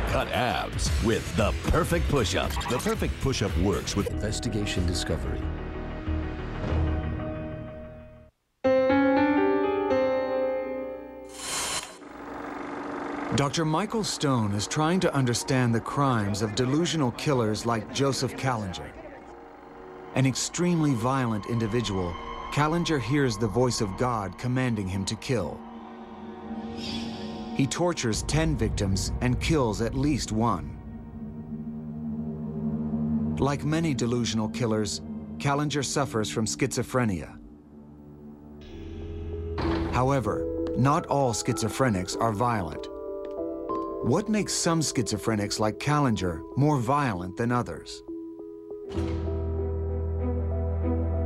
cut abs with the perfect push-up. The perfect push-up works with Investigation Discovery. Dr. Michael Stone is trying to understand the crimes of delusional killers like Joseph Callinger. An extremely violent individual, Callinger hears the voice of God commanding him to kill. He tortures 10 victims and kills at least one. Like many delusional killers, Callinger suffers from schizophrenia. However, not all schizophrenics are violent. What makes some schizophrenics like Callinger more violent than others?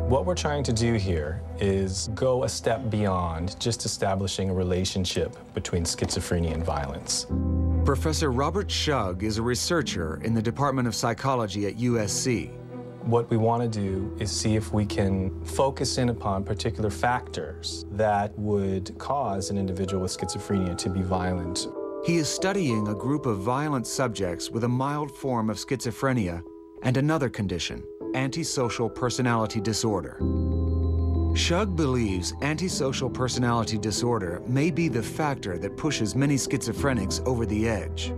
What we're trying to do here is go a step beyond just establishing a relationship between schizophrenia and violence. Professor Robert Schug is a researcher in the Department of Psychology at USC. What we want to do is see if we can focus in upon particular factors that would cause an individual with schizophrenia to be violent. He is studying a group of violent subjects with a mild form of schizophrenia and another condition, antisocial personality disorder. Schug believes antisocial personality disorder may be the factor that pushes many schizophrenics over the edge.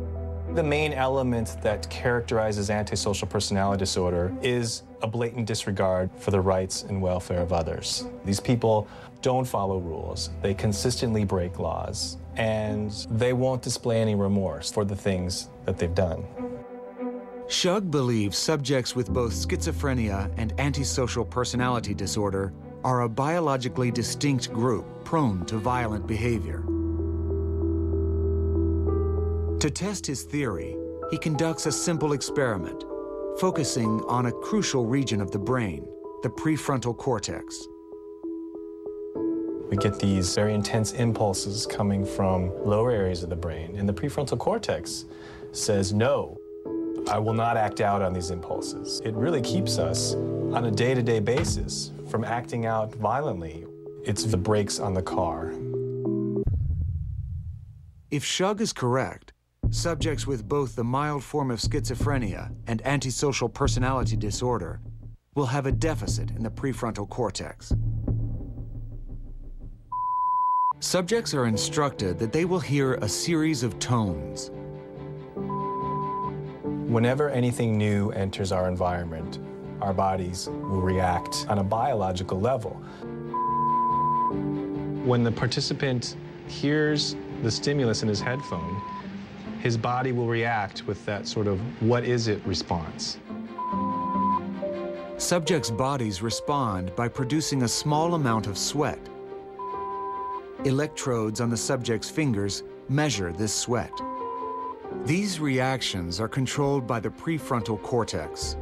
The main element that characterizes antisocial personality disorder is a blatant disregard for the rights and welfare of others. These people don't follow rules, they consistently break laws, and they won't display any remorse for the things that they've done. Schug believes subjects with both schizophrenia and antisocial personality disorder are a biologically distinct group prone to violent behavior. To test his theory, he conducts a simple experiment, focusing on a crucial region of the brain, the prefrontal cortex. We get these very intense impulses coming from lower areas of the brain, and the prefrontal cortex says, no, I will not act out on these impulses. It really keeps us on a day-to-day basis from acting out violently. It's the brakes on the car. If Schug is correct, subjects with both the mild form of schizophrenia and antisocial personality disorder will have a deficit in the prefrontal cortex. Subjects are instructed that they will hear a series of tones. Whenever anything new enters our environment, our bodies will react on a biological level. When the participant hears the stimulus in his headphone, his body will react with that sort of what is it response. Subjects' bodies respond by producing a small amount of sweat. Electrodes on the subject's fingers measure this sweat. These reactions are controlled by the prefrontal cortex.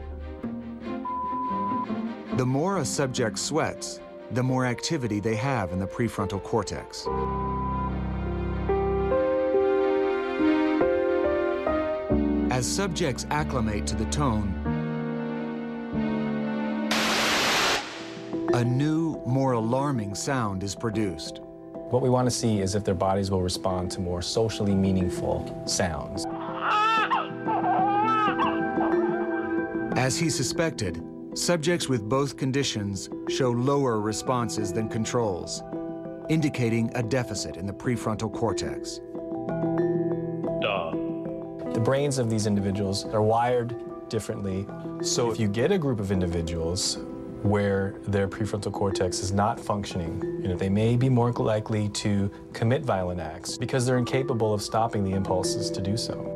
The more a subject sweats, the more activity they have in the prefrontal cortex. As subjects acclimate to the tone, a new, more alarming sound is produced. What we want to see is if their bodies will respond to more socially meaningful sounds. As he suspected, subjects with both conditions show lower responses than controls, indicating a deficit in the prefrontal cortex. The brains of these individuals are wired differently. So if you get a group of individuals where their prefrontal cortex is not functioning, they may be more likely to commit violent acts because they're incapable of stopping the impulses to do so.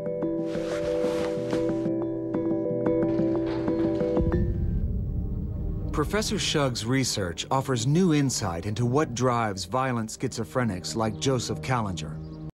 Professor Schug's research offers new insight into what drives violent schizophrenics like Joseph Callinger.